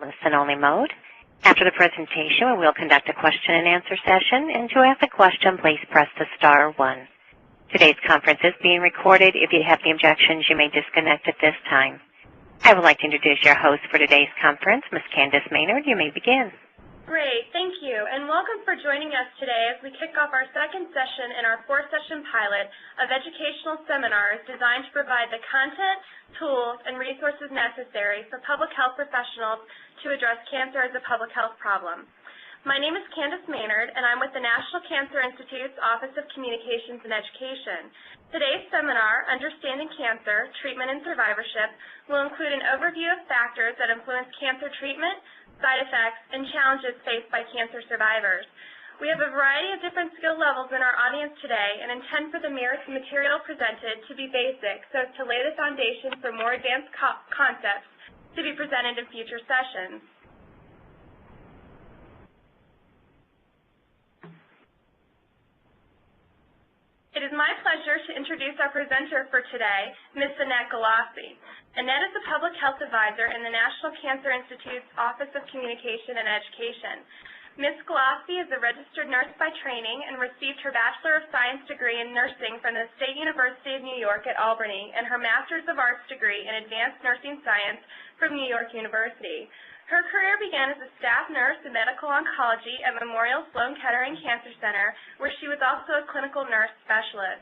listen-only mode. After the presentation, we will conduct a question-and-answer session, and to ask a question, please press the star 1. Today's conference is being recorded. If you have any objections, you may disconnect at this time. I would like to introduce your host for today's conference, Ms. Candace Maynard. You may begin. Great, thank you, and welcome for joining us today as we kick off our second session in our 4-session pilot of educational seminars designed to provide the content, tools, and resources necessary for public health professionals to address cancer as a public health problem. My name is Candace Maynard, and I'm with the National Cancer Institute's Office of Communications and Education. Today's seminar, Understanding Cancer, Treatment and Survivorship, will include an overview of factors that influence cancer treatment, side effects, and challenges faced by cancer survivors. We have a variety of different skill levels in our audience today and intend for the material presented to be basic so as to lay the foundation for more advanced concepts to be presented in future sessions. It is my pleasure to introduce our presenter for today, Ms. Annette Galassi. Annette is the Public Health Advisor in the National Cancer Institute's Office of Communication and Education. Ms. Galassi is a registered nurse by training and received her Bachelor of Science degree in nursing from the State University of New York at Albany and her Master's of Arts degree in Advanced Nursing Science from New York University. Her career began as a staff nurse in medical oncology at Memorial Sloan Kettering Cancer Center, where she was also a clinical nurse specialist.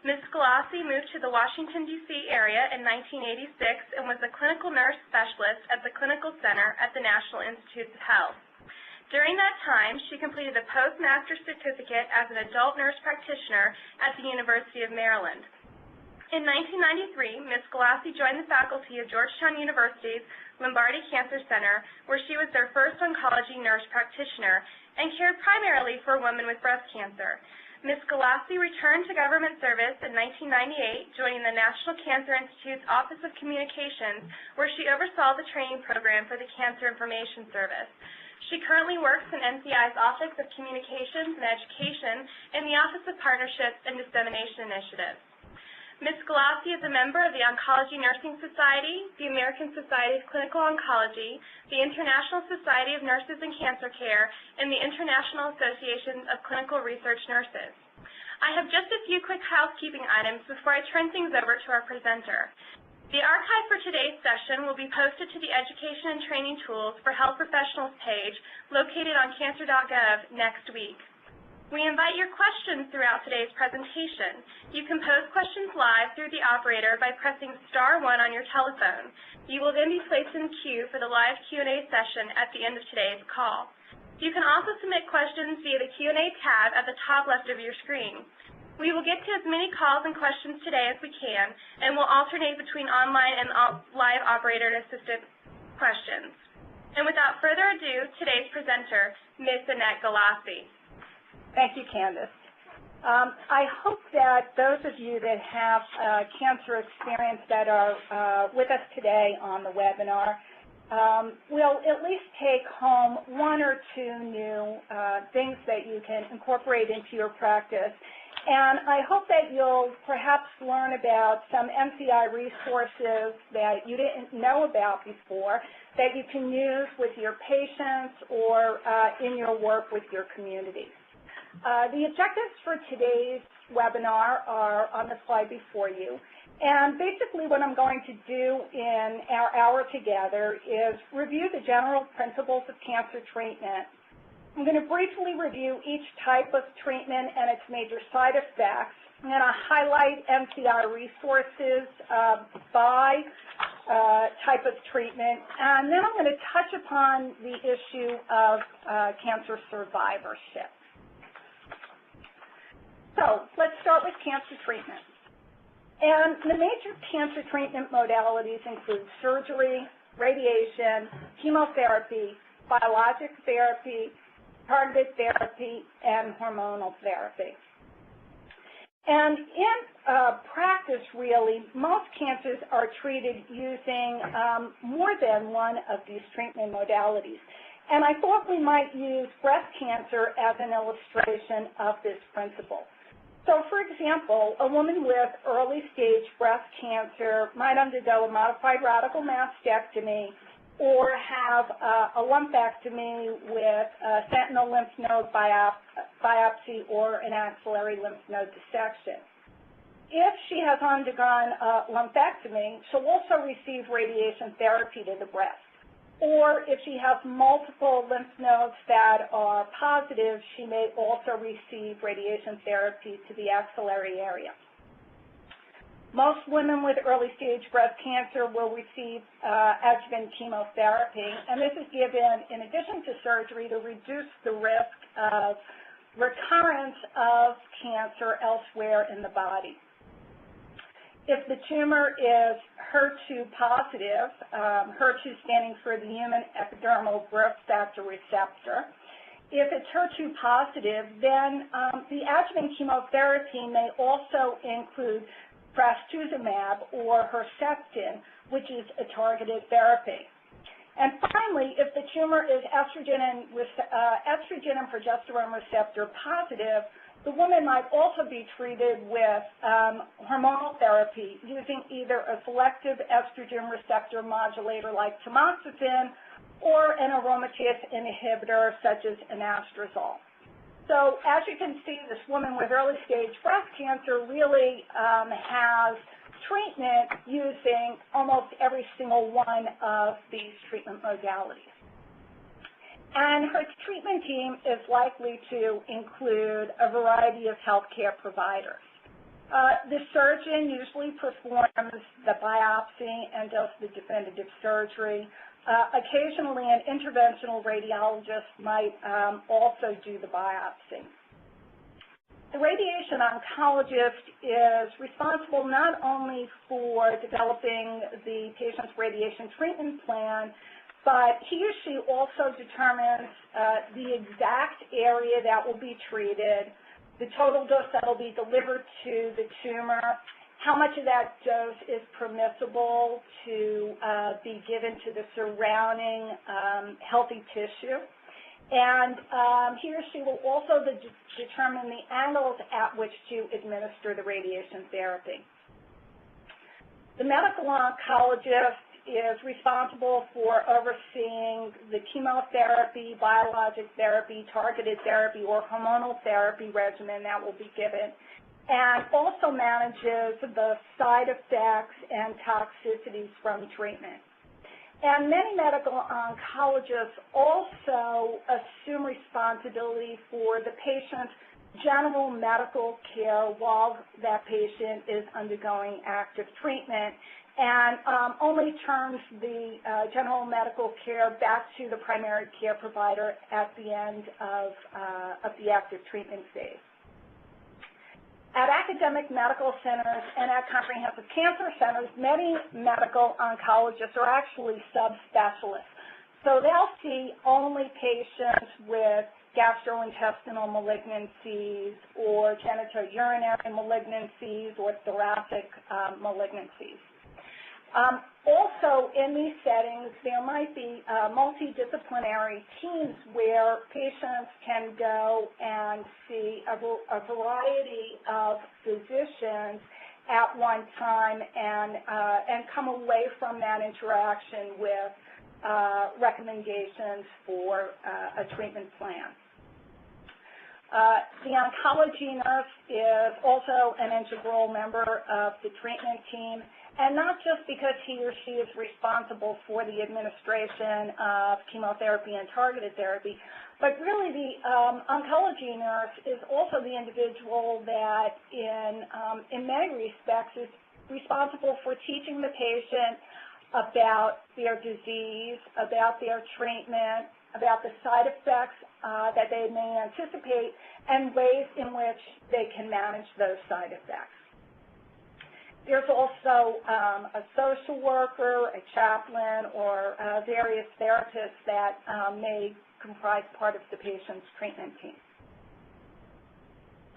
Ms. Galassi moved to the Washington, D.C. area in 1986 and was a clinical nurse specialist at the Clinical Center at the National Institutes of Health. During that time, she completed a postmaster certificate as an adult nurse practitioner at the University of Maryland. In 1993, Ms. Galassi joined the faculty of Georgetown University's Lombardi Cancer Center, where she was their first oncology nurse practitioner and cared primarily for women with breast cancer. Ms. Galassi returned to government service in 1998, joining the National Cancer Institute's Office of Communications, where she oversaw the training program for the Cancer Information Service. She currently works in NCI's Office of Communications and Education and the Office of Partnerships and Dissemination Initiatives. Ms. Galassi is a member of the Oncology Nursing Society, the American Society of Clinical Oncology, the International Society of Nurses in Cancer Care, and the International Association of Clinical Research Nurses. I have just a few quick housekeeping items before I turn things over to our presenter. The archive for today's session will be posted to the Education and Training Tools for Health Professionals page located on cancer.gov next week. We invite your questions throughout today's presentation. You can pose questions live through the operator by pressing star 1 on your telephone. You will then be placed in queue for the live Q&A session at the end of today's call. You can also submit questions via the Q&A tab at the top left of your screen. We will get to as many calls and questions today as we can, and we'll alternate between online and live operator-assisted questions. And without further ado, today's presenter, Ms. Annette Galassi. Thank you, Candace. I hope that those of you that have cancer experience that are with us today on the webinar will at least take home 1 or 2 new things that you can incorporate into your practice. And I hope that you'll perhaps learn about some NCI resources that you didn't know about before that you can use with your patients or in your work with your communities. The objectives for today's webinar are on the slide before you. And basically what I'm going to do in our hour together is review the general principles of cancer treatment. I'm going to briefly review each type of treatment and its major side effects. I'm going to highlight NCI resources by type of treatment. And then I'm going to touch upon the issue of cancer survivorship. So let's start with cancer treatment. And the major cancer treatment modalities include surgery, radiation, chemotherapy, biologic therapy, targeted therapy, and hormonal therapy. And in practice, really, most cancers are treated using more than one of these treatment modalities. And I thought we might use breast cancer as an illustration of this principle. So, for example, a woman with early-stage breast cancer might undergo a modified radical mastectomy or have a lumpectomy with a sentinel lymph node biopsy or an axillary lymph node dissection. If she has undergone a lumpectomy, she'll also receive radiation therapy to the breast. Or if she has multiple lymph nodes that are positive, she may also receive radiation therapy to the axillary area. Most women with early-stage breast cancer will receive adjuvant chemotherapy, and this is given in addition to surgery to reduce the risk of recurrence of cancer elsewhere in the body. If the tumor is HER2 positive, HER2 standing for the human epidermal growth factor receptor, if it's HER2 positive, then the adjuvant chemotherapy may also include trastuzumab or Herceptin, which is a targeted therapy. And finally, if the tumor is estrogen and progesterone receptor positive, the woman might also be treated with hormonal therapy using either a selective estrogen receptor modulator like tamoxifen or an aromatase inhibitor such as anastrozole. So as you can see, this woman with early-stage breast cancer really has treatment using almost every single one of these treatment modalities. And her treatment team is likely to include a variety of healthcare providers. The surgeon usually performs the biopsy and does the definitive surgery. Occasionally, an interventional radiologist might also do the biopsy. The radiation oncologist is responsible not only for developing the patient's radiation treatment plan, but he or she also determines the exact area that will be treated, the total dose that will be delivered to the tumor, how much of that dose is permissible to be given to the surrounding healthy tissue. And he or she will also determine the angles at which to administer the radiation therapy. The medical oncologist is responsible for overseeing the chemotherapy, biologic therapy, targeted therapy, or hormonal therapy regimen that will be given, and also manages the side effects and toxicities from treatment. And many medical oncologists also assume responsibility for the patient's general medical care while that patient is undergoing active treatment, and only turns the general medical care back to the primary care provider at the end of the active treatment phase. At academic medical centers and at comprehensive cancer centers, many medical oncologists are actually subspecialists. So they'll see only patients with gastrointestinal malignancies or genitourinary malignancies or thoracic malignancies. Also, in these settings, there might be multidisciplinary teams where patients can go and see a variety of physicians at one time and come away from that interaction with recommendations for a treatment plan. The oncology nurse is also an integral member of the treatment team, and not just because he or she is responsible for the administration of chemotherapy and targeted therapy, but really the oncology nurse is also the individual that in many respects is responsible for teaching the patient about their disease, about their treatment, about the side effects that they may anticipate, and ways in which they can manage those side effects. There's also a social worker, a chaplain, or various therapists that may comprise part of the patient's treatment team.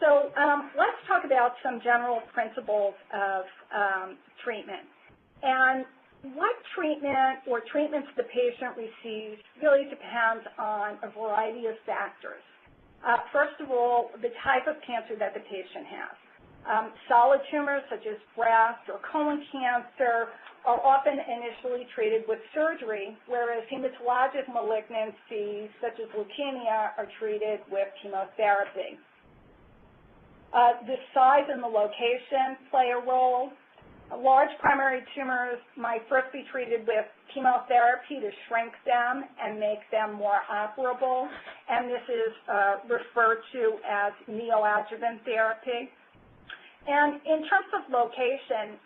So let's talk about some general principles of treatment. And what treatment or treatments the patient receives really depends on a variety of factors. First of all, the type of cancer that the patient has. Solid tumors such as breast or colon cancer are often initially treated with surgery, whereas hematologic malignancies such as leukemia are treated with chemotherapy. The size and the location play a role. Large primary tumors might first be treated with chemotherapy to shrink them and make them more operable, and this is referred to as neoadjuvant therapy. And in terms of location,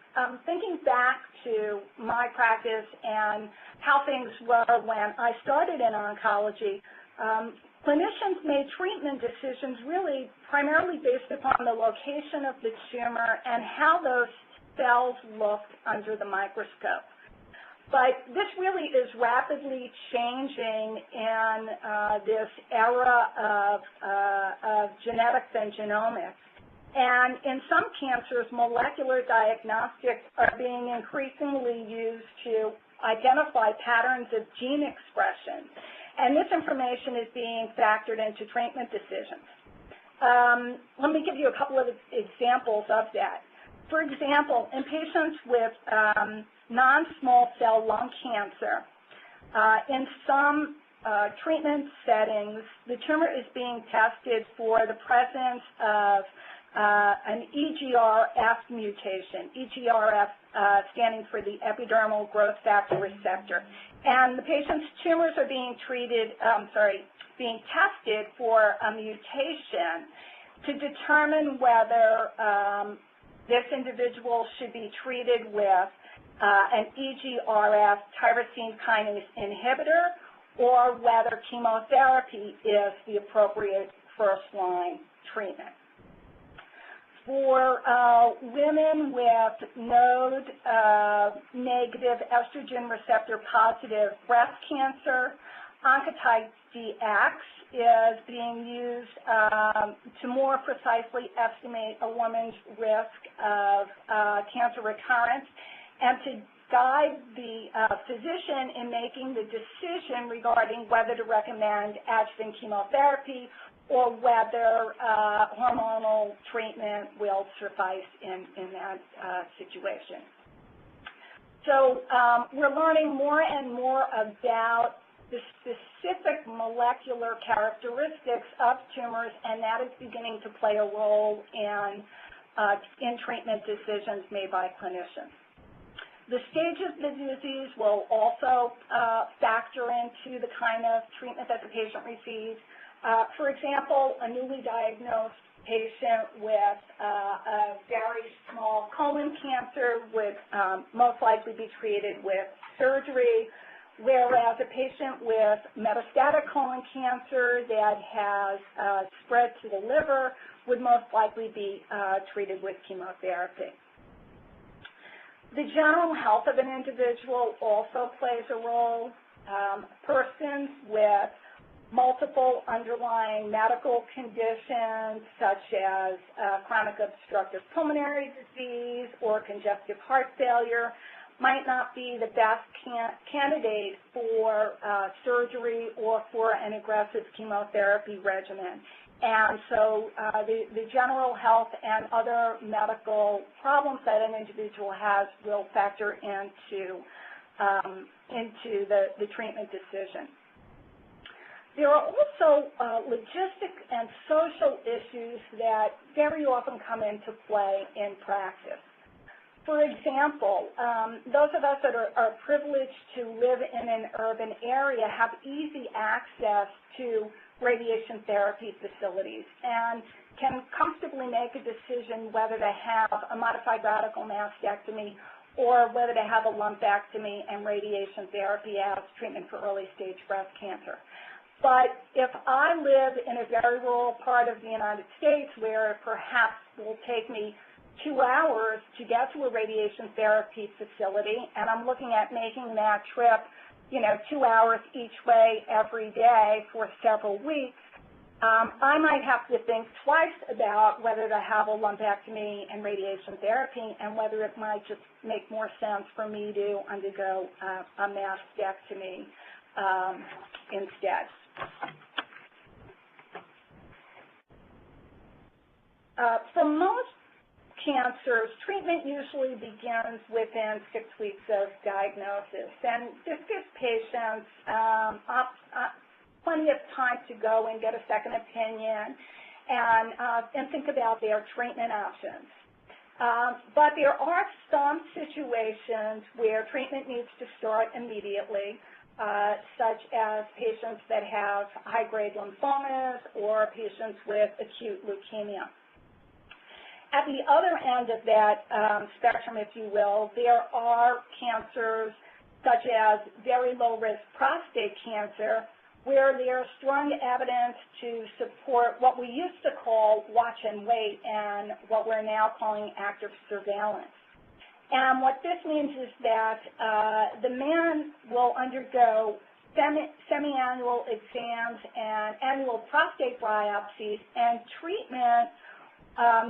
thinking back to my practice and how things were when I started in oncology, clinicians made treatment decisions really primarily based upon the location of the tumor and how those cells looked under the microscope. But this really is rapidly changing in this era of genetics and genomics. And in some cancers, molecular diagnostics are being increasingly used to identify patterns of gene expression. And this information is being factored into treatment decisions. Let me give you a couple of examples of that. For example, in patients with non-small cell lung cancer, in some treatment settings, the tumor is being tested for the presence of an EGRF mutation, EGRF standing for the epidermal growth factor receptor. And the patient's tumors are being being tested for a mutation to determine whether this individual should be treated with an EGRF tyrosine kinase inhibitor or whether chemotherapy is the appropriate first-line treatment. For women with node-negative estrogen receptor-positive breast cancer, Oncotype DX is being used to more precisely estimate a woman's risk of cancer recurrence and to guide the physician in making the decision regarding whether to recommend adjuvant chemotherapy or whether hormonal treatment will suffice in that situation. So we're learning more and more about the specific molecular characteristics of tumors, and that is beginning to play a role in treatment decisions made by clinicians. The stage of the disease will also factor into the kind of treatment that the patient receives. For example, a newly diagnosed patient with a very small colon cancer would most likely be treated with surgery, whereas a patient with metastatic colon cancer that has spread to the liver would most likely be treated with chemotherapy. The general health of an individual also plays a role. Persons with multiple underlying medical conditions such as chronic obstructive pulmonary disease or congestive heart failure might not be the best candidate for surgery or for an aggressive chemotherapy regimen. And so the general health and other medical problems that an individual has will factor into the treatment decision. There are also logistic and social issues that very often come into play in practice. For example, those of us that are privileged to live in an urban area have easy access to radiation therapy facilities and can comfortably make a decision whether to have a modified radical mastectomy or whether to have a lumpectomy and radiation therapy as treatment for early-stage breast cancer. But if I live in a very rural part of the United States where it perhaps will take me 2 hours to get to a radiation therapy facility, and I'm looking at making that trip, 2 hours each way every day for several weeks, I might have to think twice about whether to have a lumpectomy and radiation therapy and whether it might just make more sense for me to undergo a mastectomy instead. For most cancers, treatment usually begins within 6 weeks of diagnosis, and this gives patients plenty of time to go and get a second opinion and think about their treatment options. But there are some situations where treatment needs to start immediately, such as patients that have high-grade lymphomas or patients with acute leukemia. At the other end of that spectrum, if you will, there are cancers such as very low-risk prostate cancer, where there's strong evidence to support what we used to call watch and wait and what we're now calling active surveillance. And what this means is that the man will undergo semi-annual exams and annual prostate biopsies, and treatment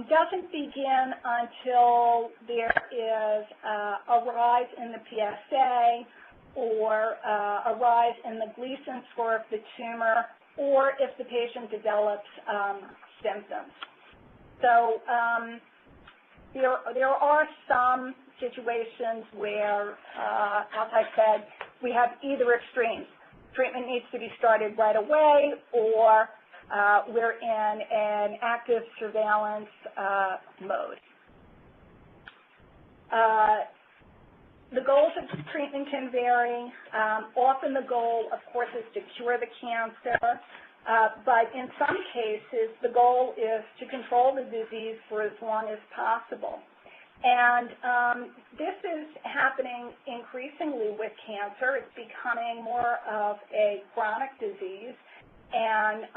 doesn't begin until there is a rise in the PSA or a rise in the Gleason score of the tumor, or if the patient develops symptoms. So there are some situations where, as I said, we have either extremes. Treatment needs to be started right away, or we're in an active surveillance mode. The goals of treatment can vary. Often the goal, of course, is to cure the cancer, but in some cases the goal is to control the disease for as long as possible. And this is happening increasingly with cancer. It's becoming more of a chronic disease, and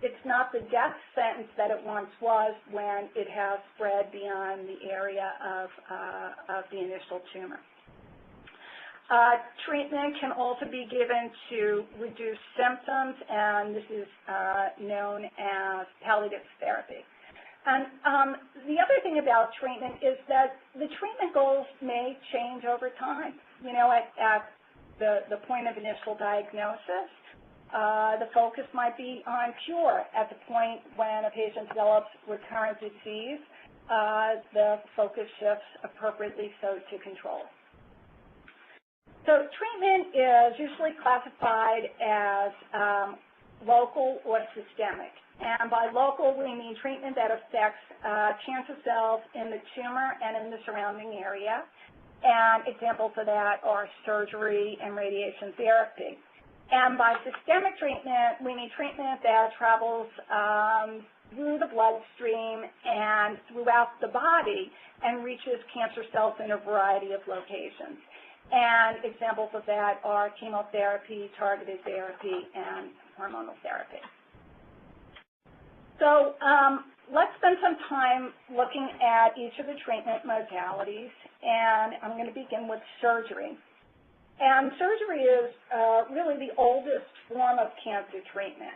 it's not the death sentence that it once was when it has spread beyond the area of the initial tumor. Treatment can also be given to reduce symptoms, and this is known as palliative therapy. And the other thing about treatment is that the treatment goals may change over time. You know, at the point of initial diagnosis, the focus might be on cure. At the point when a patient develops recurrent disease, the focus shifts appropriately so to control. So treatment is usually classified as local or systemic. And by local, we mean treatment that affects cancer cells in the tumor and in the surrounding area. And examples of that are surgery and radiation therapy. And by systemic treatment, we mean treatment that travels through the bloodstream and throughout the body and reaches cancer cells in a variety of locations. And examples of that are chemotherapy, targeted therapy, and hormonal therapy. So let's spend some time looking at each of the treatment modalities, and I'm going to begin with surgery. And surgery is really the oldest form of cancer treatment.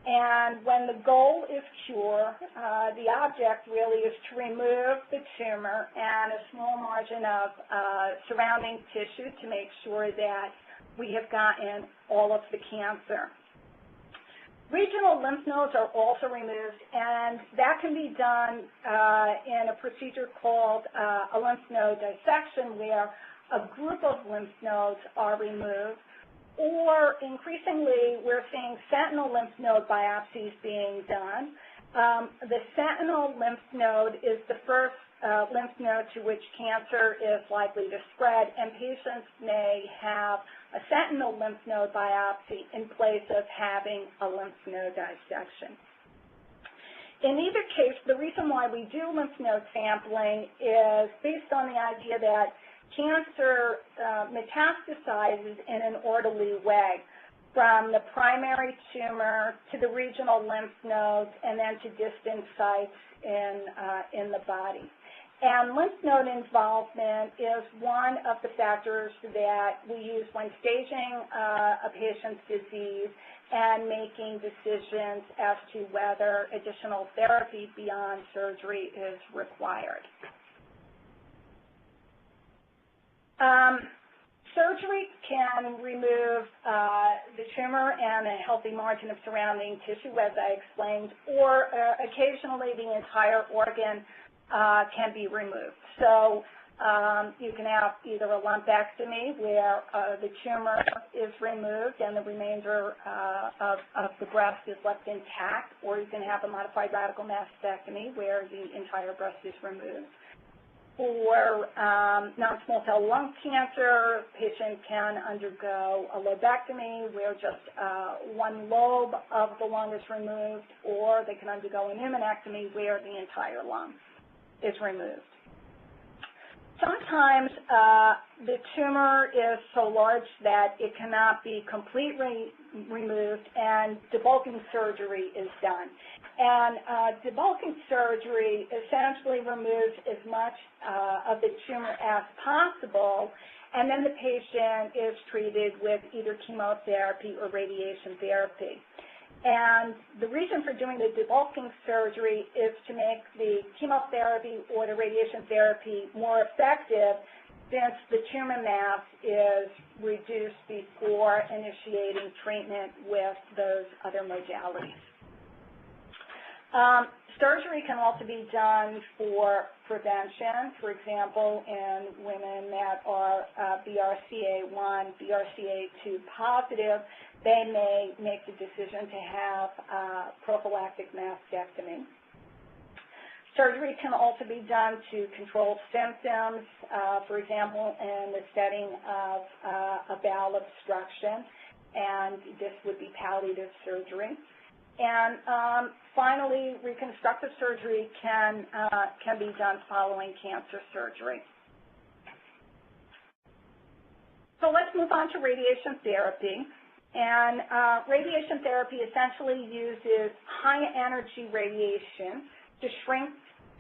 And when the goal is cure, the object really is to remove the tumor and a small margin of surrounding tissue to make sure that we have gotten all of the cancer. Regional lymph nodes are also removed, and that can be done in a procedure called a lymph node dissection, where a group of lymph nodes are removed, or increasingly we're seeing sentinel lymph node biopsies being done. The sentinel lymph node is the first lymph node to which cancer is likely to spread, and patients may have a sentinel lymph node biopsy in place of having a lymph node dissection. In either case, the reason why we do lymph node sampling is based on the idea that cancer metastasizes in an orderly way, from the primary tumor to the regional lymph nodes and then to distant sites in the body. And lymph node involvement is one of the factors that we use when staging a patient's disease and making decisions as to whether additional therapy beyond surgery is required. Surgery can remove the tumor and a healthy margin of surrounding tissue, as I explained, or occasionally the entire organ can be removed. So you can have either a lumpectomy where the tumor is removed and the remainder of the breast is left intact, or you can have a modified radical mastectomy where the entire breast is removed. For non-small cell lung cancer, patient can undergo a lobectomy where just one lobe of the lung is removed, or they can undergo an pneumonectomy where the entire lung is removed. Sometimes the tumor is so large that it cannot be completely removed, and debulking surgery is done. And debulking surgery essentially removes as much of the tumor as possible, and then the patient is treated with either chemotherapy or radiation therapy. And the reason for doing the debulking surgery is to make the chemotherapy or the radiation therapy more effective, since the tumor mass is reduced before initiating treatment with those other modalities. Surgery can also be done for prevention. For example, in women that are BRCA1, BRCA2 positive, they may make the decision to have prophylactic mastectomy. Surgery can also be done to control symptoms, for example, in the setting of a bowel obstruction, and this would be palliative surgery. And finally, reconstructive surgery can be done following cancer surgery. So let's move on to radiation therapy. And radiation therapy essentially uses high-energy radiation to shrink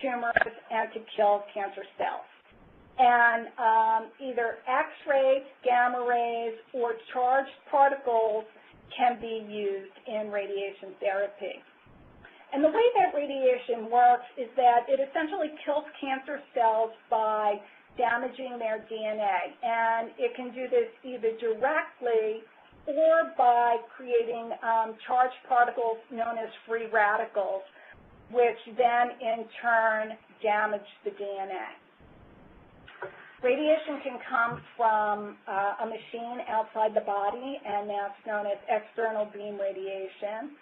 tumors and to kill cancer cells. And either X-rays, gamma rays, or charged particles can be used in radiation therapy. And the way that radiation works is that it essentially kills cancer cells by damaging their DNA. And it can do this either directly or by creating charged particles known as free radicals, which then in turn damage the DNA. Radiation can come from a machine outside the body, and that's known as external beam radiation,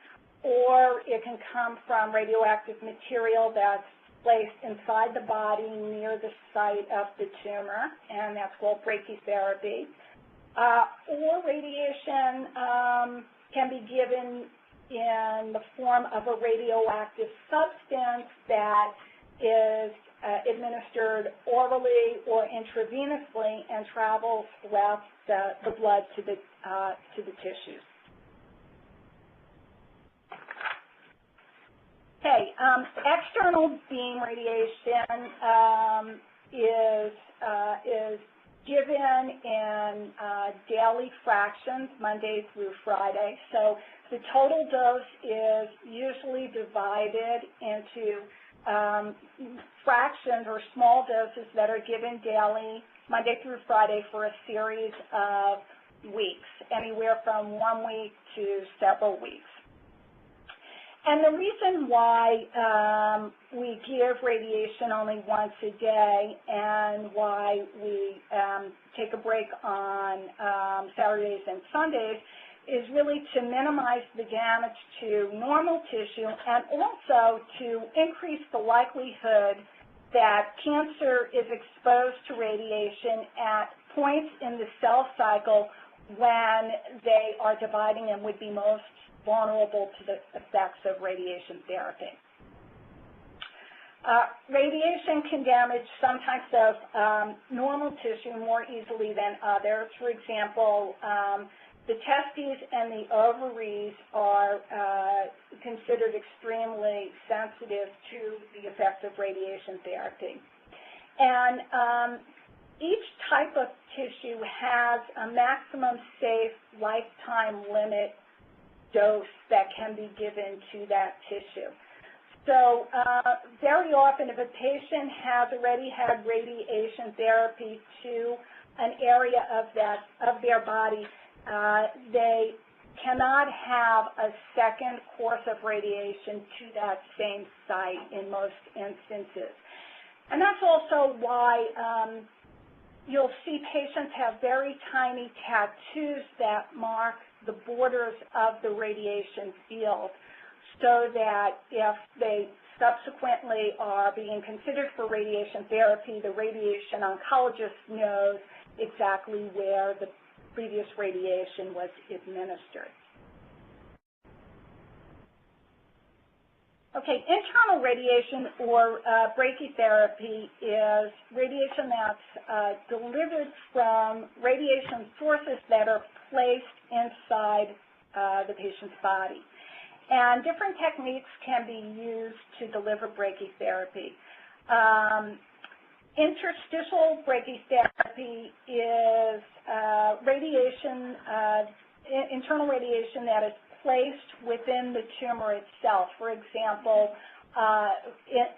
or it can come from radioactive material that's placed inside the body near the site of the tumor, and that's called brachytherapy. Or radiation can be given in the form of a radioactive substance that is administered orally or intravenously and travels throughout the blood to the tissues. Okay, external beam radiation is given in daily fractions, Monday through Friday. So the total dose is usually divided into fractions or small doses that are given daily, Monday through Friday, for a series of weeks, anywhere from 1 week to several weeks. And the reason why we give radiation only once a day and why we take a break on Saturdays and Sundays is really to minimize the damage to normal tissue and also to increase the likelihood that cancer is exposed to radiation at points in the cell cycle when they are dividing and would be most vulnerable to the effects of radiation therapy. Radiation can damage some types of normal tissue more easily than others. For example, the testes and the ovaries are considered extremely sensitive to the effects of radiation therapy. And each type of tissue has a maximum safe lifetime limit dose that can be given to that tissue. So very often if a patient has already had radiation therapy to an area of their body, they cannot have a second course of radiation to that same site in most instances. And that's also why you'll see patients have very tiny tattoos that mark the borders of the radiation field, so that if they subsequently are being considered for radiation therapy, the radiation oncologist knows exactly where the previous radiation was administered. Okay, internal radiation or brachytherapy is radiation that's delivered from radiation sources that are placed inside the patient's body. And different techniques can be used to deliver brachytherapy. Interstitial brachytherapy is radiation, internal radiation that is placed within the tumor itself, for example,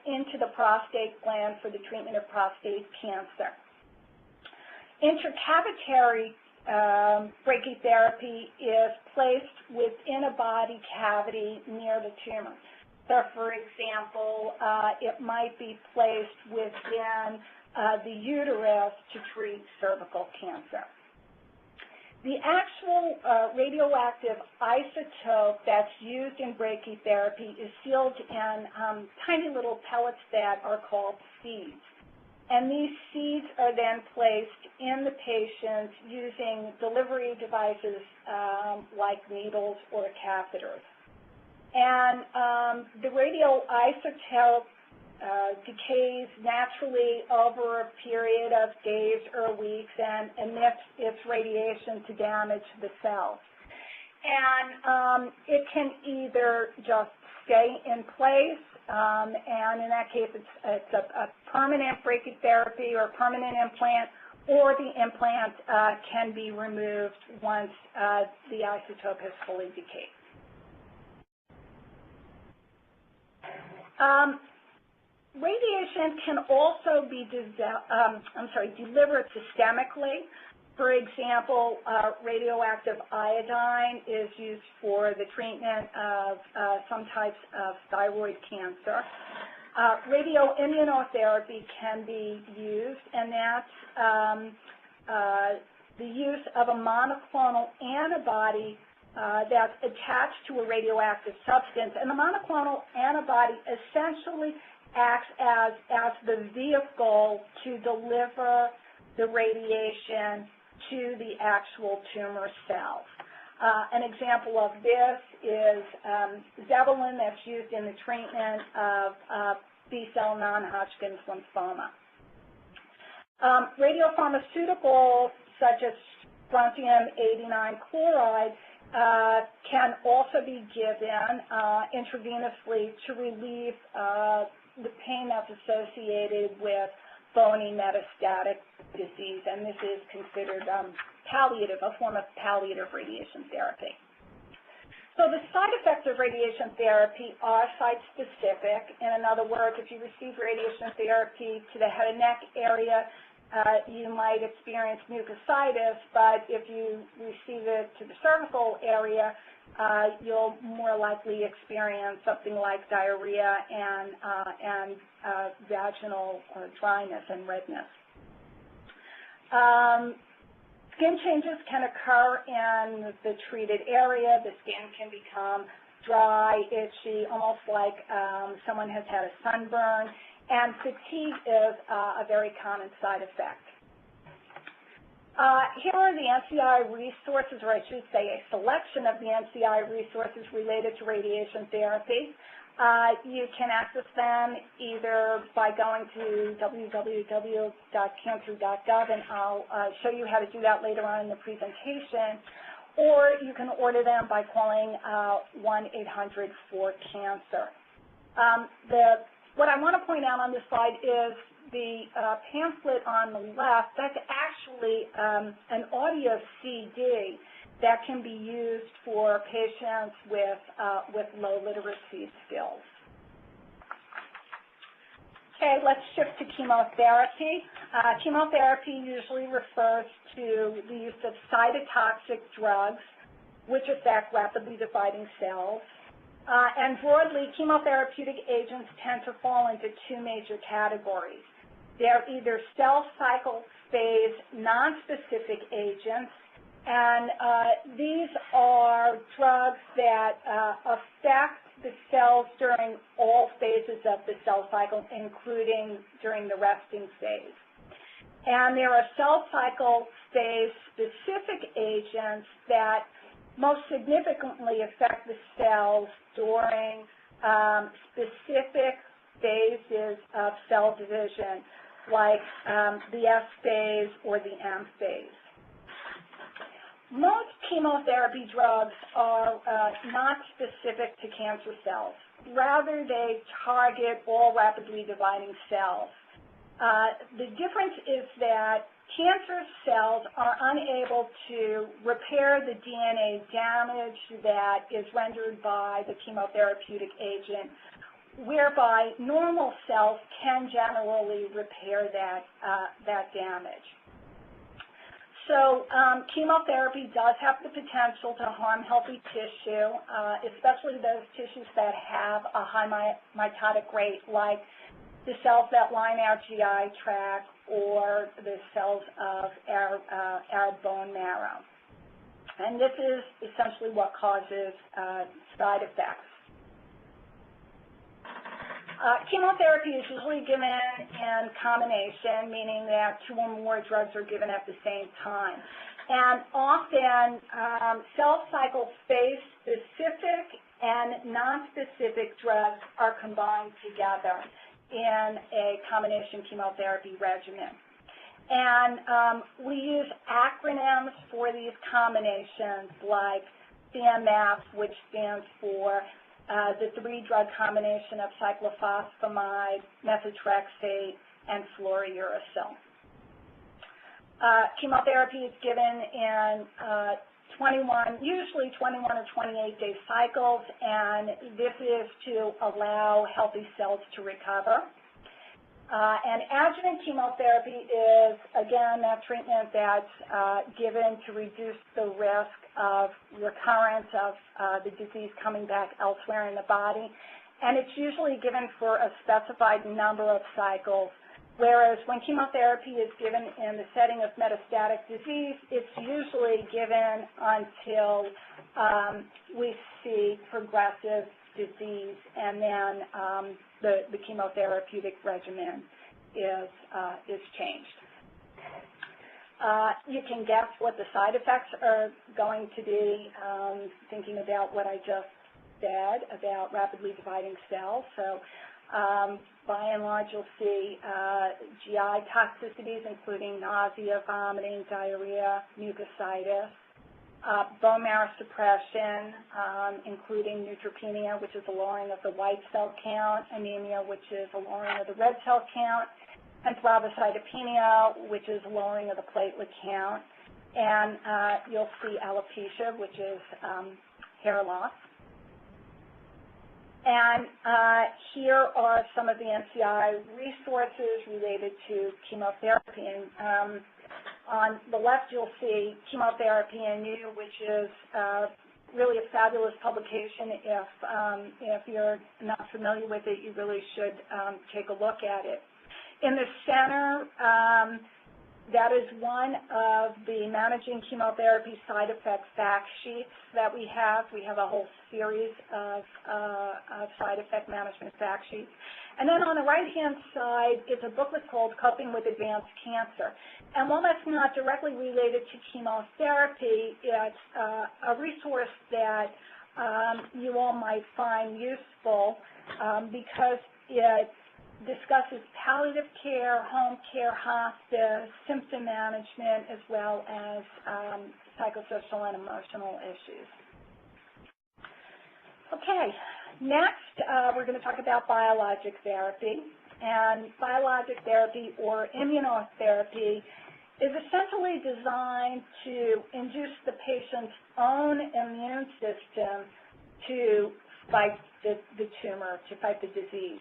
into the prostate gland for the treatment of prostate cancer. Intercavitary brachytherapy is placed within a body cavity near the tumor. So, for example, it might be placed within the uterus to treat cervical cancer. The actual radioactive isotope that's used in brachytherapy is sealed in tiny little pellets that are called seeds. And these seeds are then placed in the patient using delivery devices like needles or catheters. And the radioisotope decays naturally over a period of days or weeks and emits its radiation to damage the cells. And it can either just stay in place, and in that case it's a permanent brachytherapy or permanent implant, or the implant can be removed once the isotope has fully decayed. Radiation can also be delivered systemically. For example, radioactive iodine is used for the treatment of some types of thyroid cancer. Radioimmunotherapy can be used, and that's the use of a monoclonal antibody that's attached to a radioactive substance. And the monoclonal antibody essentially acts as the vehicle to deliver the radiation to the actual tumor cells. An example of this is Zevalin that's used in the treatment of B-cell non-Hodgkin's lymphoma. Radiopharmaceuticals such as strontium-89 chloride can also be given intravenously to relieve the pain that's associated with bony metastatic disease, and this is considered palliative, a form of palliative radiation therapy. So the side effects of radiation therapy are site-specific. In other words, if you receive radiation therapy to the head and neck area, you might experience mucositis, but if you receive it to the cervical area, you'll more likely experience something like diarrhea and vaginal dryness and redness. Skin changes can occur in the treated area. The skin can become dry, itchy, almost like someone has had a sunburn, and fatigue is a very common side effect. Here are the NCI resources, or I should say a selection of the NCI resources related to radiation therapy. You can access them either by going to www.cancer.gov, and I'll show you how to do that later on in the presentation, or you can order them by calling 1-800-4-CANCER. What I want to point out on this slide is the pamphlet on the left. That's actually an audio CD that can be used for patients with low literacy skills. Okay, let's shift to chemotherapy. Chemotherapy usually refers to the use of cytotoxic drugs which affect rapidly dividing cells. And broadly, chemotherapeutic agents tend to fall into two major categories. They're either cell cycle phase nonspecific agents, and these are drugs that affect the cells during all phases of the cell cycle, including during the resting phase. And there are cell cycle phase specific agents that most significantly affect the cells during specific phases of cell division, like the S phase or the M phase. Most chemotherapy drugs are not specific to cancer cells. Rather, they target all rapidly dividing cells. The difference is that cancer cells are unable to repair the DNA damage that is rendered by the chemotherapeutic agent, whereby normal cells can generally repair that damage. So chemotherapy does have the potential to harm healthy tissue, especially those tissues that have a high mitotic rate, like the cells that line our GI tract or the cells of our bone marrow. And this is essentially what causes side effects. Chemotherapy is usually given in combination, meaning that two or more drugs are given at the same time. And often, cell cycle phase specific and nonspecific drugs are combined together in a combination chemotherapy regimen. And we use acronyms for these combinations like CMF, which stands for the three-drug combination of cyclophosphamide, methotrexate, and fluorouracil. Chemotherapy is given in usually 21 or 28-day cycles, and this is to allow healthy cells to recover. And adjuvant chemotherapy is, again, that treatment that's given to reduce the risk of recurrence of the disease coming back elsewhere in the body. And it's usually given for a specified number of cycles, whereas when chemotherapy is given in the setting of metastatic disease, it's usually given until we see progressive disease, and then the chemotherapeutic regimen is changed. You can guess what the side effects are going to be, thinking about what I just said about rapidly dividing cells. So by and large, you'll see GI toxicities, including nausea, vomiting, diarrhea, mucositis, bone marrow suppression, including neutropenia, which is a lowering of the white cell count, anemia, which is a lowering of the red cell count, and thrombocytopenia, which is a lowering of the platelet count. And you'll see alopecia, which is hair loss. And here are some of the NCI resources related to chemotherapy. And on the left, you'll see Chemotherapy in You, which is really a fabulous publication. If you're not familiar with it, you really should take a look at it. In the center, that is one of the Managing Chemotherapy Side Effect fact sheets that we have. We have a whole series of side effect management fact sheets. And then on the right-hand side is a booklet called Coping with Advanced Cancer. And while that's not directly related to chemotherapy, it's a resource that you all might find useful because it discusses palliative care, home care, hospice, symptom management, as well as psychosocial and emotional issues. Okay, next we're going to talk about biologic therapy. And biologic therapy, or immunotherapy, is essentially designed to induce the patient's own immune system to fight the tumor, to fight the disease.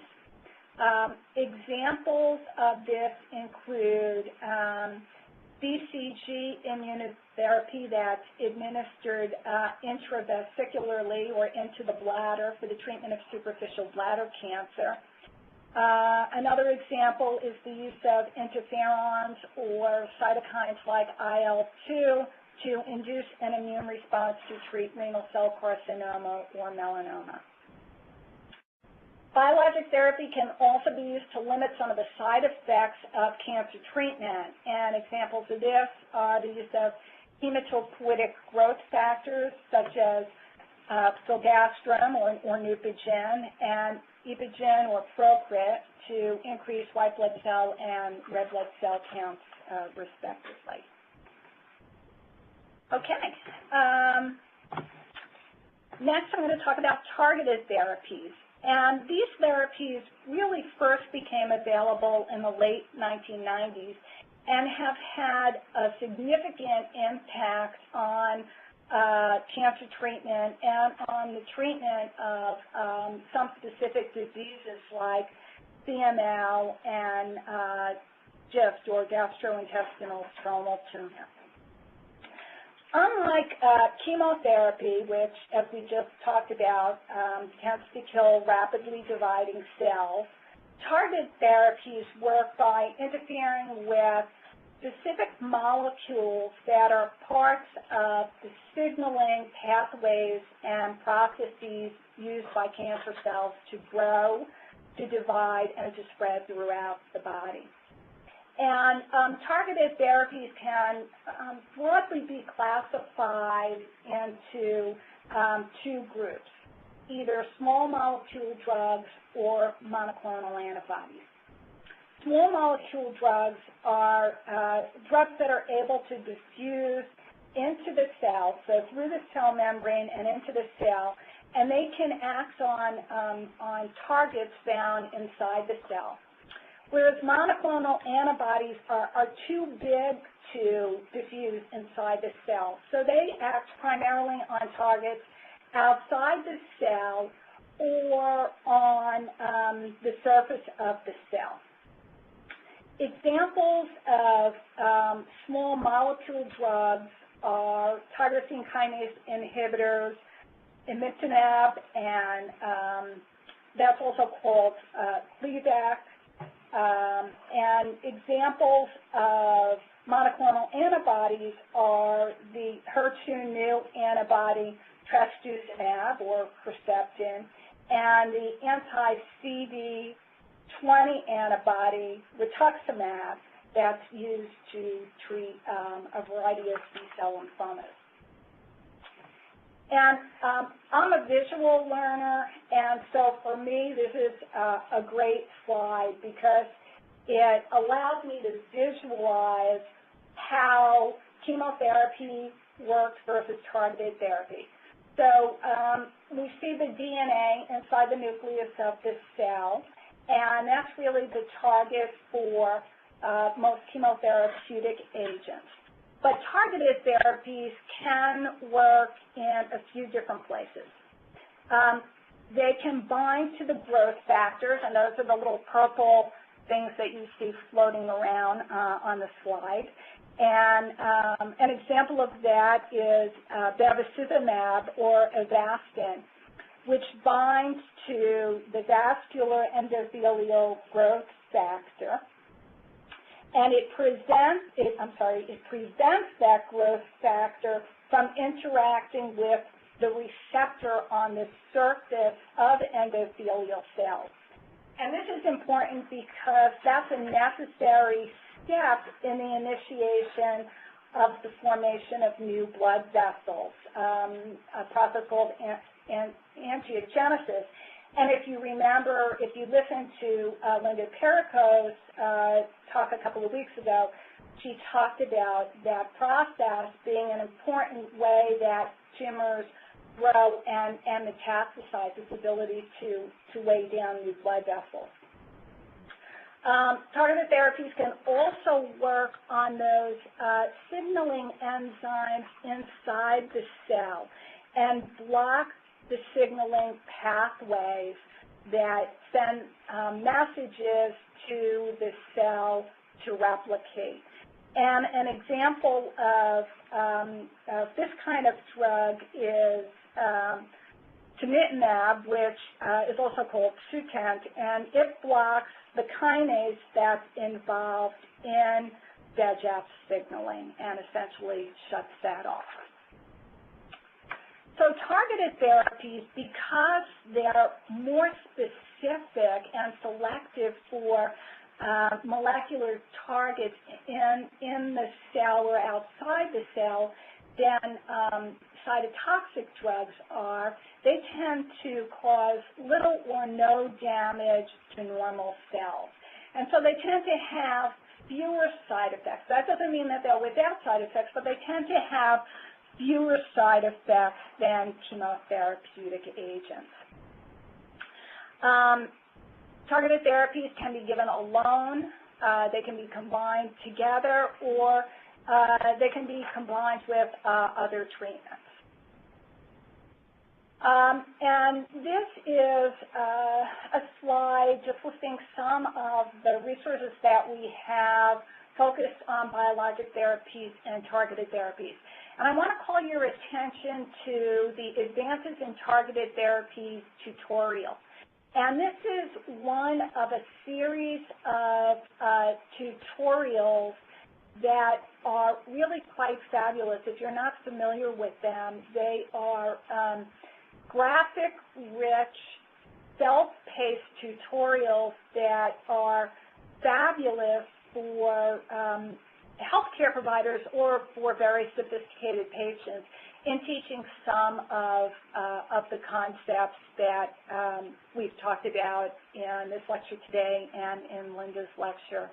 Examples of this include BCG immunotherapy that's administered intravesicularly or into the bladder for the treatment of superficial bladder cancer. Another example is the use of interferons or cytokines like IL-2 to induce an immune response to treat renal cell carcinoma or melanoma. Biologic therapy can also be used to limit some of the side effects of cancer treatment, and examples of this are the use of hematopoietic growth factors such as filgrastim or Neupogen, and Epogen or Procrit to increase white blood cell and red blood cell counts respectively. Okay. Next, I'm going to talk about targeted therapies. And these therapies really first became available in the late 1990s and have had a significant impact on cancer treatment and on the treatment of some specific diseases like CML and GIST, or gastrointestinal stromal tumor. Unlike chemotherapy, which, as we just talked about, tends to kill rapidly dividing cells, targeted therapies work by interfering with specific molecules that are parts of the signaling pathways and processes used by cancer cells to grow, to divide, and to spread throughout the body. And targeted therapies can broadly be classified into two groups, either small molecule drugs or monoclonal antibodies. Small molecule drugs are drugs that are able to diffuse into the cell, so through the cell membrane and into the cell, and they can act on targets found inside the cell. Whereas monoclonal antibodies are too big to diffuse inside the cell. So they act primarily on targets outside the cell or on the surface of the cell. Examples of small molecule drugs are tyrosine kinase inhibitors, imitinib, and that's also called Gleevec. And examples of monoclonal antibodies are the HER2-neu antibody trastuzumab or Herceptin, and the anti-CD20 antibody rituximab that's used to treat a variety of B-cell lymphomas. And I'm a visual learner, and so for me this is a great slide because it allows me to visualize how chemotherapy works versus targeted therapy. So we see the DNA inside the nucleus of the cell, and that's really the target for most chemotherapeutic agents. But targeted therapies can work in a few different places. They can bind to the growth factors, and those are the little purple things that you see floating around on the slide. And an example of that is bevacizumab or Avastin, which binds to the vascular endothelial growth factor. And it prevents that growth factor from interacting with the receptor on the surface of endothelial cells. And this is important because that's a necessary step in the initiation of the formation of new blood vessels, a process called angiogenesis. And if you remember, if you listened to Linda Perico's talk a couple of weeks ago, she talked about that process being an important way that tumors grow and metastasize, its ability to weigh down new blood vessels. Targeted therapies can also work on those signaling enzymes inside the cell and block the signaling pathways that send messages to the cell to replicate. And an example of this kind of drug is sunitinib, which is also called Sutent, and it blocks the kinase that's involved in VEGF signaling and essentially shuts that off. So targeted therapies, because they're more specific and selective for molecular targets in the cell or outside the cell than cytotoxic drugs are, they tend to cause little or no damage to normal cells. And so they tend to have fewer side effects. That doesn't mean that they're without side effects, but they tend to have fewer side effects than chemotherapeutic agents. Targeted therapies can be given alone, they can be combined together, or they can be combined with other treatments. And this is a slide just listing some of the resources that we have focused on biologic therapies and targeted therapies. And I want to call your attention to the Advances in Targeted Therapies tutorial. And this is one of a series of tutorials that are really quite fabulous. If you're not familiar with them, they are graphic-rich, self-paced tutorials that are fabulous for healthcare providers or for very sophisticated patients in teaching some of the concepts that we've talked about in this lecture today and in Linda's lecture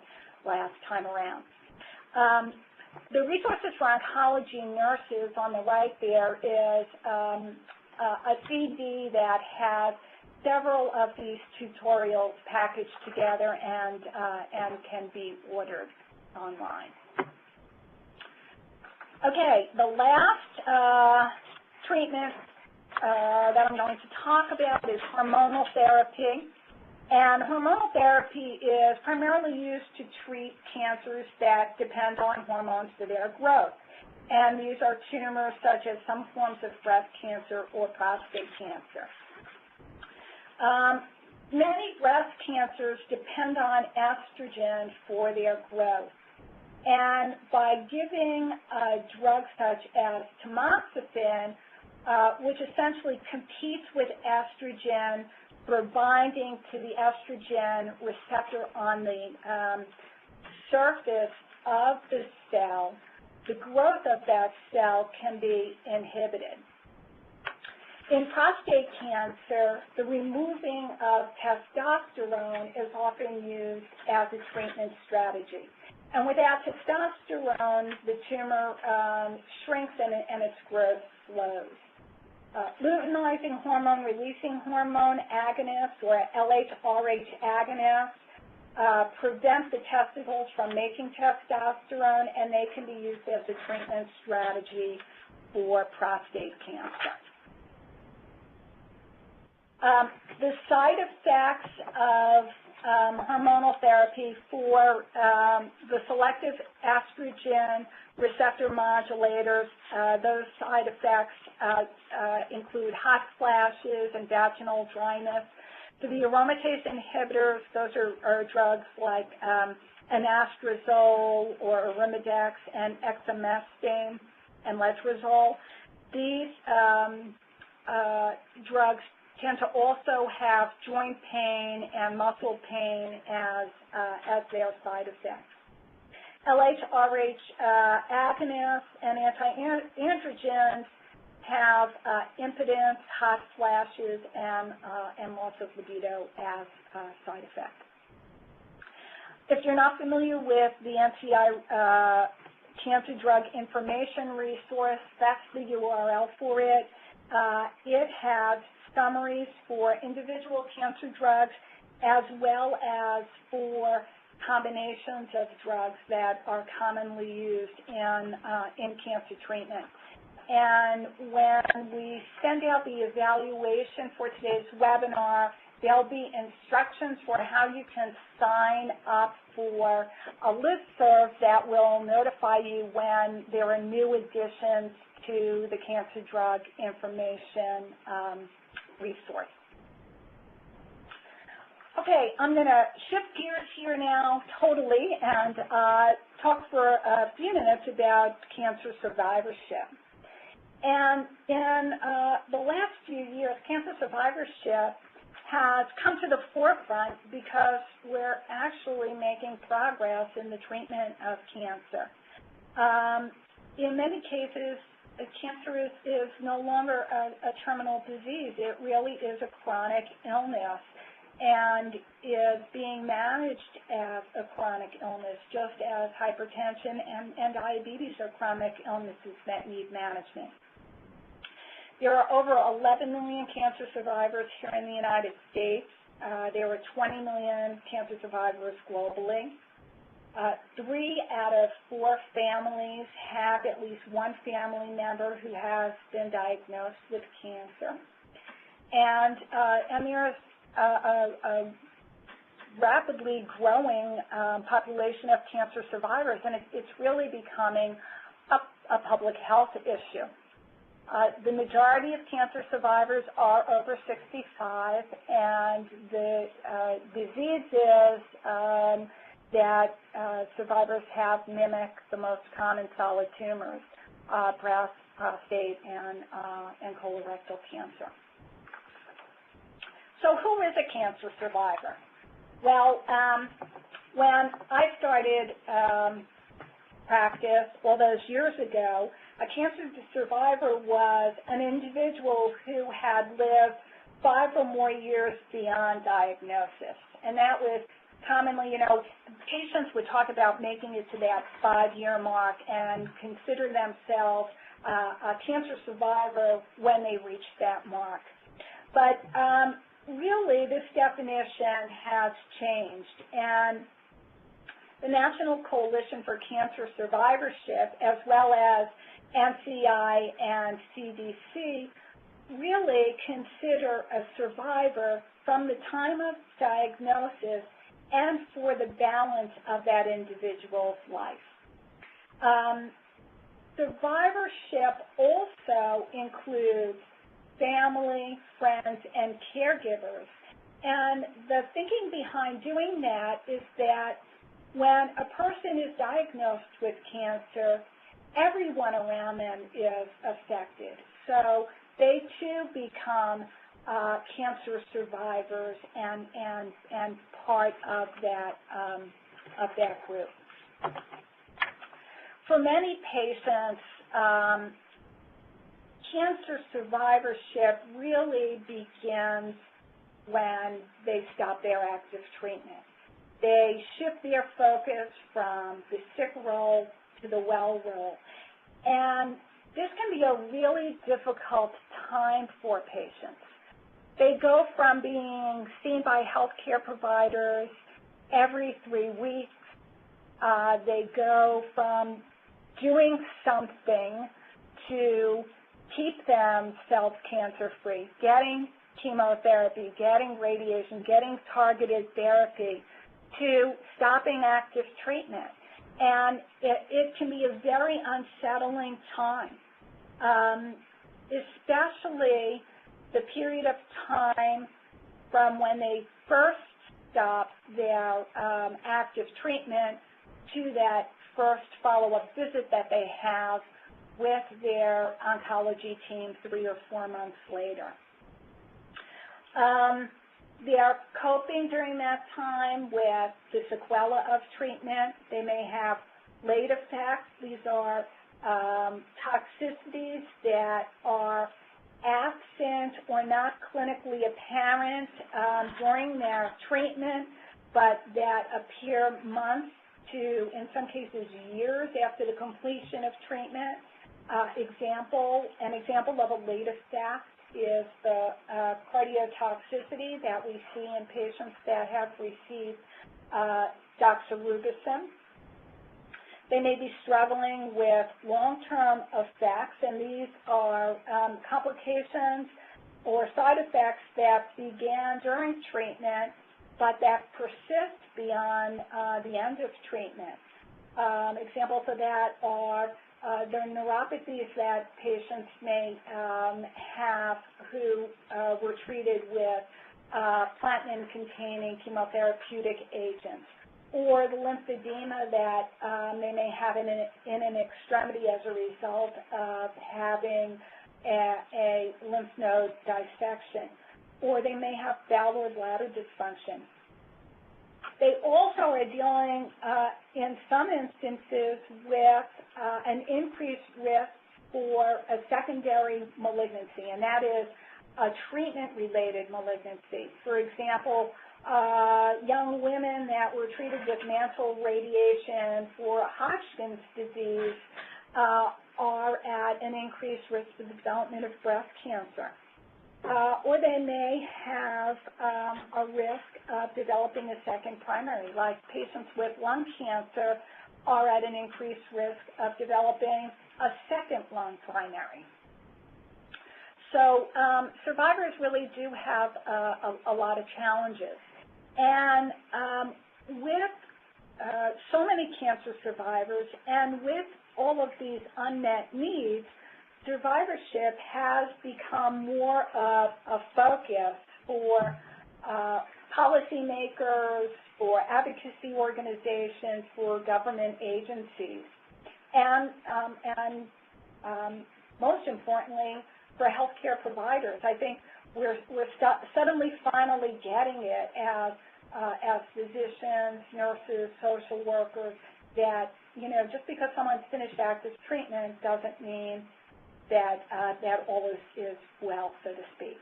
last time around. The resources for oncology nurses on the right there is a CD that has several of these tutorials packaged together and can be ordered online. Okay, the last treatment that I'm going to talk about is hormonal therapy. And hormonal therapy is primarily used to treat cancers that depend on hormones for their growth. And these are tumors such as some forms of breast cancer or prostate cancer. Many breast cancers depend on estrogen for their growth. And by giving drugs such as tamoxifen, which essentially competes with estrogen for binding to the estrogen receptor on the surface of the cell, the growth of that cell can be inhibited. In prostate cancer, the removing of testosterone is often used as a treatment strategy. And without testosterone, the tumor shrinks and its growth slows. Luteinizing hormone-releasing hormone agonists, or LHRH agonists, prevent the testicles from making testosterone, and they can be used as a treatment strategy for prostate cancer. The side effects of hormonal therapy for the selective estrogen receptor modulators, those side effects include hot flashes and vaginal dryness. For the aromatase inhibitors, those are drugs like anastrozole or arimidex and exemestane and letrozole. These drugs tend to also have joint pain and muscle pain as their side effects. LHRH agonists and anti-androgens have impotence, hot flashes, and loss of libido as side effects. If you're not familiar with the NCI Cancer Drug Information Resource, that's the URL for it. It has summaries for individual cancer drugs as well as for combinations of drugs that are commonly used in cancer treatment. And when we send out the evaluation for today's webinar There'll be instructions for how you can sign up for a listserv that will notify you when there are new additions to the Cancer Drug Information resource. Okay, I'm going to shift gears here now totally and talk for a few minutes about cancer survivorship. And in the last few years, cancer survivorship has come to the forefront because we're actually making progress in the treatment of cancer. In many cases, cancer is no longer a terminal disease. It really is a chronic illness and is being managed as a chronic illness, just as hypertension and diabetes are chronic illnesses that need management. There are over 11 million cancer survivors here in the United States. There are 20 million cancer survivors globally. 3 out of 4 families have at least one family member who has been diagnosed with cancer. And there's a rapidly growing population of cancer survivors, and it's really becoming a public health issue. The majority of cancer survivors are over 65, and the diseases that survivors have mimic the most common solid tumors, breast, prostate, and colorectal cancer. So who is a cancer survivor? Well, when I started practice all those years ago, a cancer survivor was an individual who had lived 5 or more years beyond diagnosis. And that was commonly, patients would talk about making it to that 5-year mark and consider themselves a cancer survivor when they reached that mark. But really, this definition has changed. And the National Coalition for Cancer Survivorship, as well as NCI and CDC, really consider a survivor from the time of diagnosis and for the balance of that individual's life. Survivorship also includes family, friends, and caregivers. And the thinking behind doing that is that when a person is diagnosed with cancer, everyone around them is affected. So they too become cancer survivors and part of that group. For many patients, cancer survivorship really begins when they stop their active treatment. They shift their focus from the sick role to the well role. And this can be a really difficult time for patients. They go from being seen by healthcare providers every 3 weeks. They go from doing something to keep themselves cancer-free, getting chemotherapy, getting radiation, getting targeted therapy, to stopping active treatment. And it can be a very unsettling time, especially the period of time from when they first stop their active treatment to that first follow-up visit that they have with their oncology team 3 or 4 months later. They are coping during that time with the sequela of treatment. They may have late effects. These are toxicities that are absent or not clinically apparent during their treatment, but that appear months to, in some cases, years after the completion of treatment. An example of a late effect is the cardiotoxicity that we see in patients that have received doxorubicin. They may be struggling with long-term effects, and these are complications or side effects that began during treatment but that persist beyond the end of treatment. Examples of that are the neuropathies that patients may have who were treated with platinum-containing chemotherapeutic agents, or the lymphedema that they may have in an extremity as a result of having a lymph node dissection, or they may have bowel or bladder dysfunction. They also are dealing, in some instances, with an increased risk for a secondary malignancy, and that is a treatment-related malignancy. For example, young women that were treated with mantle radiation for Hodgkin's disease are at an increased risk of the development of breast cancer. Or they may have a risk of developing a second primary, like patients with lung cancer are at an increased risk of developing a second lung primary. So survivors really do have a lot of challenges. And with so many cancer survivors and with all of these unmet needs, survivorship has become more of a focus for policymakers, for advocacy organizations, for government agencies, and most importantly, for healthcare providers. I think we're suddenly finally getting it as physicians, nurses, social workers, that, you know, just because someone's finished active treatment doesn't mean that all is well, so to speak.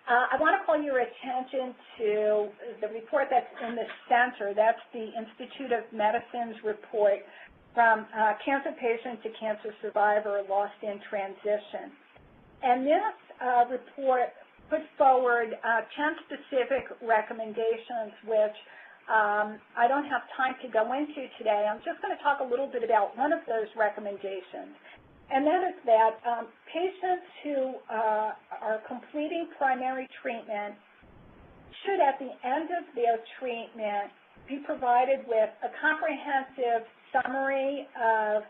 I want to call your attention to the report that's in the center. That's the Institute of Medicine's report from Cancer Patient to Cancer Survivor Lost in Transition. And this report put forward 10 specific recommendations, which I don't have time to go into today. I'm just going to talk a little bit about one of those recommendations. And that is that patients who are completing primary treatment should, at the end of their treatment, be provided with a comprehensive summary of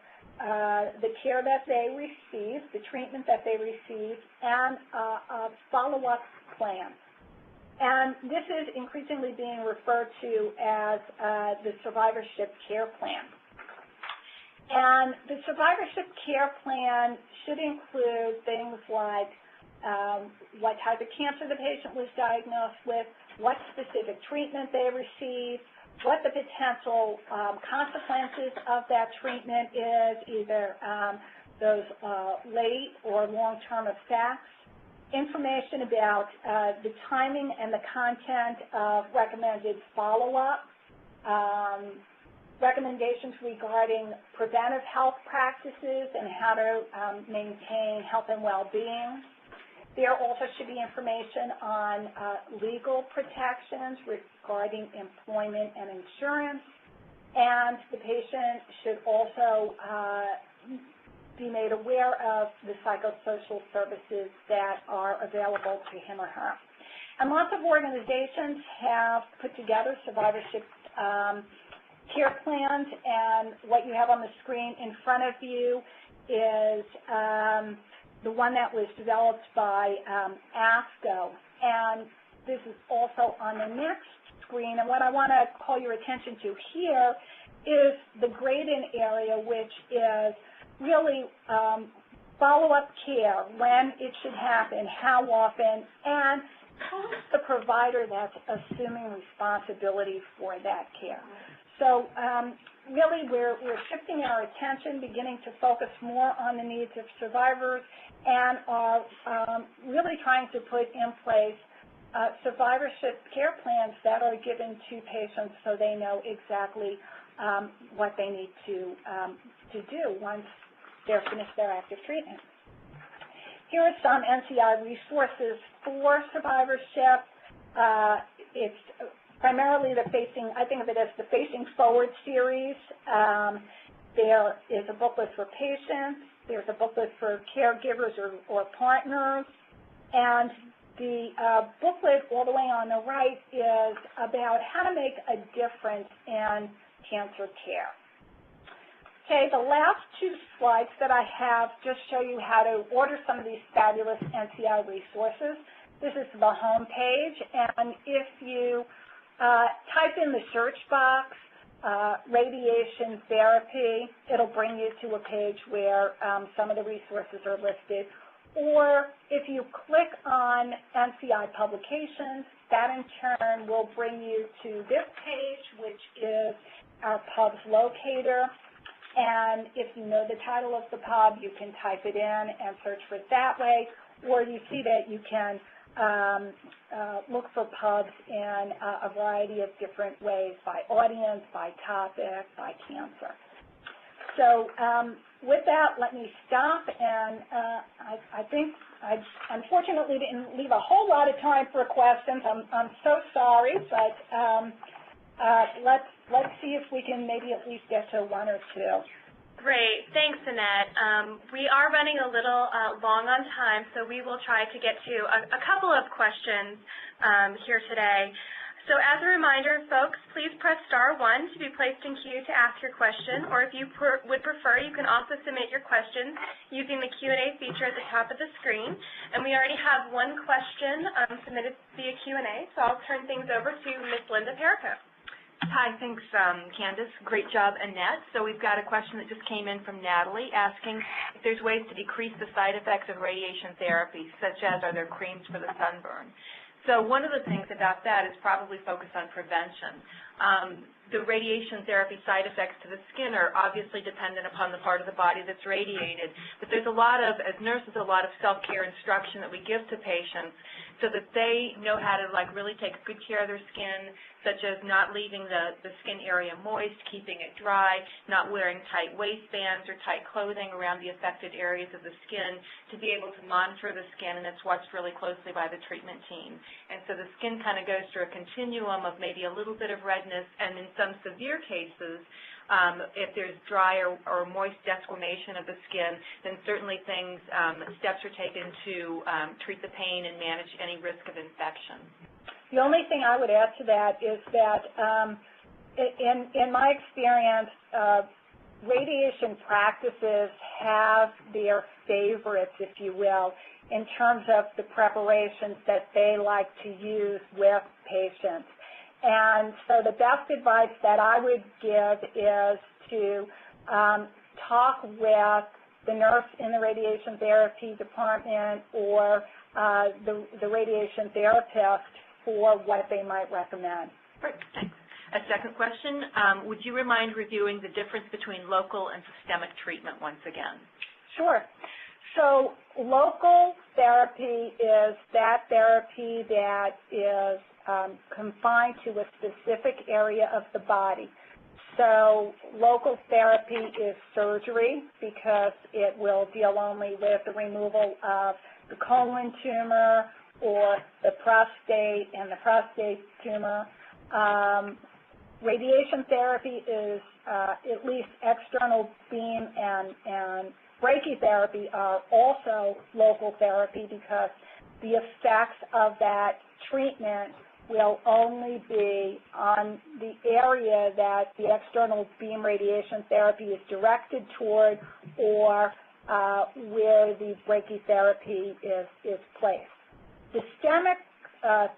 the care that they received, the treatment that they received, and a follow-up plan. And this is increasingly being referred to as the Survivorship Care Plan. And the Survivorship Care Plan should include things like what type of cancer the patient was diagnosed with, what specific treatment they received, what the potential consequences of that treatment is, either those late or long-term effects, information about the timing and the content of recommended follow-up, recommendations regarding preventive health practices and how to maintain health and well-being. There also should be information on legal protections regarding employment and insurance, and the patient should also be made aware of the psychosocial services that are available to him or her. And lots of organizations have put together survivorship care plans, and what you have on the screen in front of you is the one that was developed by ASCO, and this is also on the next screen. And what I want to call your attention to here is the grayed-in area, which is really follow-up care, when it should happen, how often, and who's the provider that's assuming responsibility for that care. So really we're shifting our attention, beginning to focus more on the needs of survivors, and are really trying to put in place survivorship care plans that are given to patients so they know exactly what they need to do once they're finished their active treatment. Here are some NCI resources for survivorship. It's primarily the Facing, I think of it as the Facing Forward series. There is a booklet for patients. There's a booklet for caregivers or partners. And the booklet all the way on the right is about how to make a difference in cancer care. Okay, the last two slides that I have just show you how to order some of these fabulous NCI resources. This is the home page, and if you type in the search box, radiation therapy, it'll bring you to a page where some of the resources are listed. Or if you click on NCI publications, that in turn will bring you to this page, which is our pubs locator. And if you know the title of the pub, you can type it in and search for it that way. Or you see that you can look for pubs in a variety of different ways, by audience, by topic, by cancer. So with that, let me stop, and I think I unfortunately didn't leave a whole lot of time for questions. I'm so sorry, but let's see if we can maybe at least get to one or two. Great. Thanks, Annette. We are running a little long on time, so we will try to get to a couple of questions here today. So as a reminder, folks, please press *1 to be placed in queue to ask your question, or if you would prefer, you can also submit your questions using the Q&A feature at the top of the screen. And we already have one question submitted via Q&A, so I'll turn things over to Ms. Linda Perico. Hi, thanks, Candace. Great job, Annette. So we've got a question that just came in from Natalie asking if there's ways to decrease the side effects of radiation therapy, such as are there creams for the sunburn. So one of the things about that is probably focus on prevention. The radiation therapy side effects to the skin are obviously dependent upon the part of the body that's radiated, but there's a lot of, as nurses, a lot of self-care instruction that we give to patients so that they know how to really take good care of their skin, such as not leaving the skin area moist, keeping it dry, not wearing tight waistbands or tight clothing around the affected areas of the skin, to be able to monitor the skin, and it's watched really closely by the treatment team. And so the skin kind of goes through a continuum of maybe a little bit of redness, and in some severe cases, if there's dry or moist desquamation of the skin, then certainly steps are taken to treat the pain and manage any risk of infection. The only thing I would add to that is that in my experience, radiation practices have their favorites, if you will, in terms of the preparations that they like to use with patients. And so the best advice that I would give is to talk with the nurse in the radiation therapy department or the radiation therapist for what they might recommend. Great, thanks. A second question, would you remind reviewing the difference between local and systemic treatment once again? Sure. So local therapy is that therapy that is confined to a specific area of the body. So local therapy is surgery because it will deal only with the removal of the colon tumor or the prostate and the prostate tumor. Radiation therapy is at least external beam and brachytherapy are also local therapy because the effects of that treatment will only be on the area that the external beam radiation therapy is directed toward or where the brachytherapy is placed. Systemic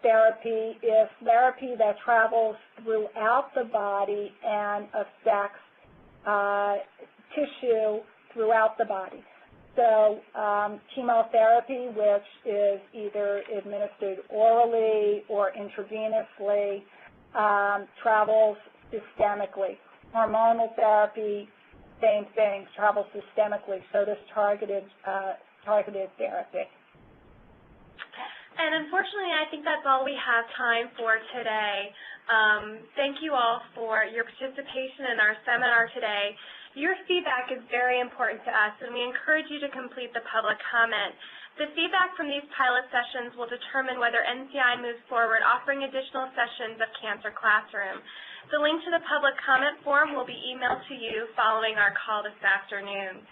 therapy is therapy that travels throughout the body and affects tissue throughout the body. So chemotherapy, which is either administered orally or intravenously, travels systemically. Hormonal therapy, same thing, travels systemically. So does targeted therapy. And unfortunately, I think that's all we have time for today. Thank you all for your participation in our seminar today. Your feedback is very important to us, and we encourage you to complete the public comment. The feedback from these pilot sessions will determine whether NCI moves forward offering additional sessions of Cancer Classroom. The link to the public comment form will be emailed to you following our call this afternoon.